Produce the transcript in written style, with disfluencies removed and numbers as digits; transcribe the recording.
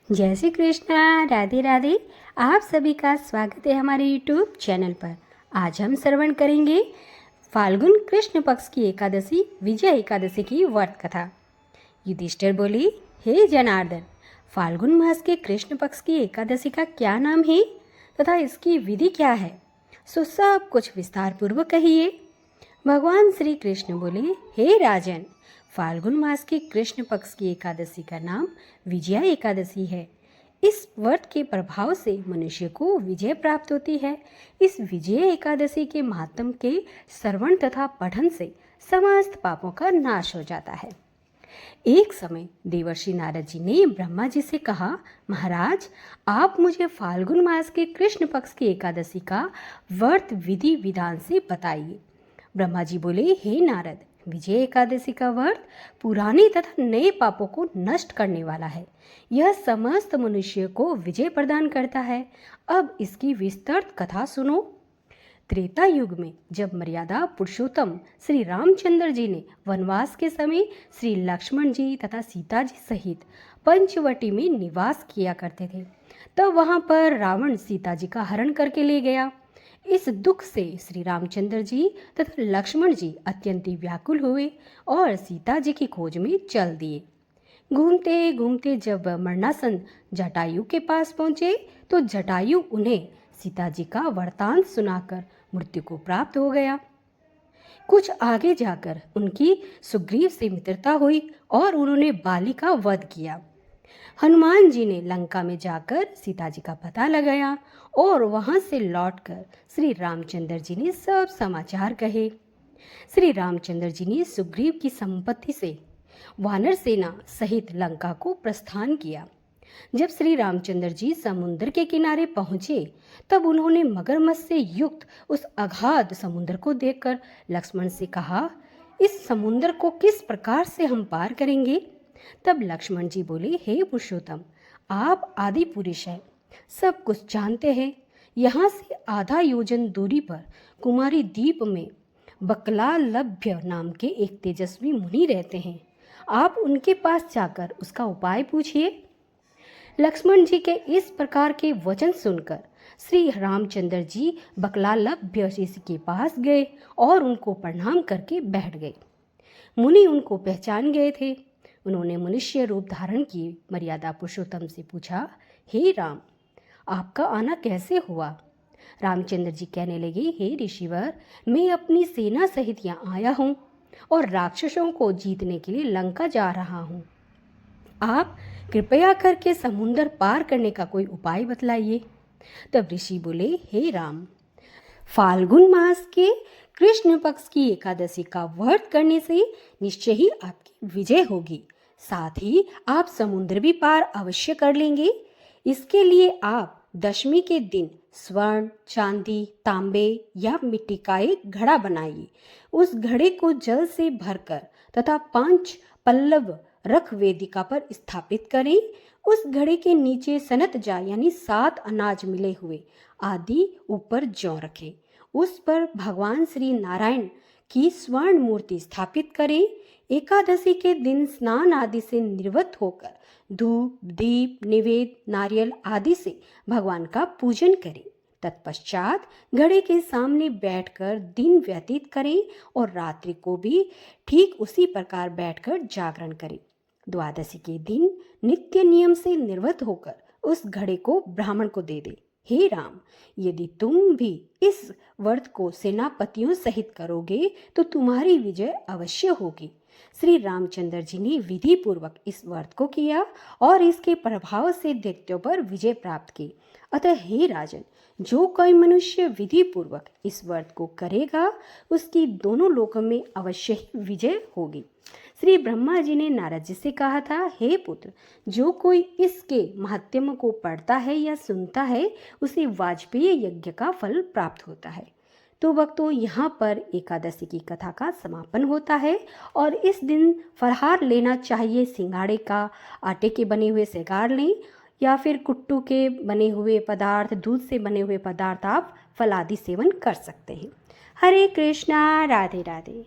जय श्री कृष्णा, राधे राधे। आप सभी का स्वागत है हमारे यूट्यूब चैनल पर। आज हम श्रवण करेंगे फाल्गुन कृष्ण पक्ष की एकादशी विजय एकादशी की व्रत कथा। युधिष्ठिर बोले, हे जनार्दन, फाल्गुन मास के कृष्ण पक्ष की एकादशी का क्या नाम है तथा इसकी विधि क्या है, सो सब कुछ विस्तार पूर्वक कहिए। भगवान श्री कृष्ण बोले, हे राजन, फाल्गुन मास की कृष्ण पक्ष की एकादशी का नाम विजया एकादशी है। इस व्रत के प्रभाव से मनुष्य को विजय प्राप्त होती है। इस विजय एकादशी के महात्म के श्रवण तथा पठन से समस्त पापों का नाश हो जाता है। एक समय देवर्षि नारद जी ने ब्रह्मा जी से कहा, महाराज, आप मुझे फाल्गुन मास के कृष्ण पक्ष की एकादशी का व्रत विधि विधान से बताइए। ब्रह्मा जी बोले, हे नारद, विजय एकादशी का व्रत पुराने तथा नए पापों को नष्ट करने वाला है। यह समस्त मनुष्य को विजय प्रदान करता है। अब इसकी विस्तृत कथा सुनो। त्रेता युग में जब मर्यादा पुरुषोत्तम श्री रामचंद्र जी ने वनवास के समय श्री लक्ष्मण जी तथा सीता जी सहित पंचवटी में निवास किया करते थे, तब वहां पर रावण सीता जी का हरण करके ले गया। इस दुख से श्री रामचंद्र जी तथा लक्ष्मण जी अत्यंत व्याकुल हुए और सीता जी की खोज में चल दिए। घूमते घूमते जब मरणासन जटायु के पास पहुंचे तो जटायु उन्हें सीता जी का वृतांत सुनाकर मृत्यु को प्राप्त हो गया। कुछ आगे जाकर उनकी सुग्रीव से मित्रता हुई और उन्होंने बाली का वध किया। हनुमान जी ने लंका में जाकर सीता जी का पता लगाया और वहां से लौटकर श्री रामचंद्र जी ने सब समाचार कहे। श्री रामचंद्र जी ने सुग्रीव की संपत्ति से वानर सेना सहित लंका को प्रस्थान किया। जब श्री रामचंद्र जी समुद्र के किनारे पहुंचे तब उन्होंने मगरमच्छ से युक्त उस अगाध समुद्र को देखकर लक्ष्मण से कहा, इस समुद्र को किस प्रकार से हम पार करेंगे? तब लक्ष्मण जी बोले, हे पुरुषोत्तम, आप आदि पुरुष हैं, सब कुछ जानते हैं। यहाँ से आधा योजन दूरी पर कुमारी द्वीप में बकलालभ्य नाम के एक तेजस्वी मुनि रहते हैं। आप उनके पास जाकर उसका उपाय पूछिए। लक्ष्मण जी के इस प्रकार के वचन सुनकर श्री रामचंद्र जी बकलालभ्य ऋषि के पास गए और उनको प्रणाम करके बैठ गए। मुनि उनको पहचान गए थे। उन्होंने मनुष्य रूप धारण किए मर्यादा पुरुषोत्तम से पूछा, हे राम, आपका आना कैसे हुआ? रामचंद्र जी कहने लगे, हे ऋषिवर, मैं अपनी सेना सहित यहाँ आया हूँ और राक्षसों को जीतने के लिए लंका जा रहा हूँ। आप कृपया करके समुद्र पार करने का कोई उपाय बतलाइए। तब ऋषि बोले, हे राम, फाल्गुन मास के कृष्ण पक्ष की एकादशी का व्रत करने से निश्चय ही आपकी विजय होगी। साथ ही आप समुद्र भी पार अवश्य कर लेंगे। इसके लिए आप दशमी के दिन स्वर्ण, चांदी, तांबे या मिट्टी का एक घड़ा बनाइए। उस घड़े को जल से भरकर तथा 5 पल्लव रख वेदिका पर स्थापित करें। उस घड़े के नीचे सनत जा यानी 7 अनाज मिले हुए आदि ऊपर जौ रखें। उस पर भगवान श्री नारायण की स्वर्ण मूर्ति स्थापित करें। एकादशी के दिन स्नान आदि से निवृत्त होकर धूप, दीप, निवेद, नारियल आदि से भगवान का पूजन करें। तत्पश्चात घड़े के सामने बैठकर दिन व्यतीत करें और रात्रि को भी ठीक उसी प्रकार बैठकर जागरण करें। द्वादशी के दिन नित्य नियम से निवृत्त होकर उस घड़े को ब्राह्मण को दे दे। हे राम, यदि तुम भी इस व्रत को सेनापतियों सहित करोगे तो तुम्हारी विजय अवश्य होगी। श्री रामचंद्र जी ने विधि पूर्वक इस व्रत को किया और इसके प्रभाव से दैत्यों पर विजय प्राप्त की। अतः हे राजन, जो कोई मनुष्य विधि पूर्वक इस व्रत को करेगा उसकी दोनों लोकों में अवश्य ही विजय होगी। श्री ब्रह्मा जी ने नारद जी से कहा था, हे पुत्र, जो कोई इसके महात्म्य को पढ़ता है या सुनता है उसे वाजपेयी यज्ञ का फल प्राप्त होता है। तो भक्तों, यहाँ पर एकादशी की कथा का समापन होता है और इस दिन फलाहार लेना चाहिए। सिंगाड़े का आटे के बने हुए सिंगार लें या फिर कुट्टू के बने हुए पदार्थ, दूध से बने हुए पदार्थ आप फलादि सेवन कर सकते हैं। हरे कृष्णा, राधे राधे।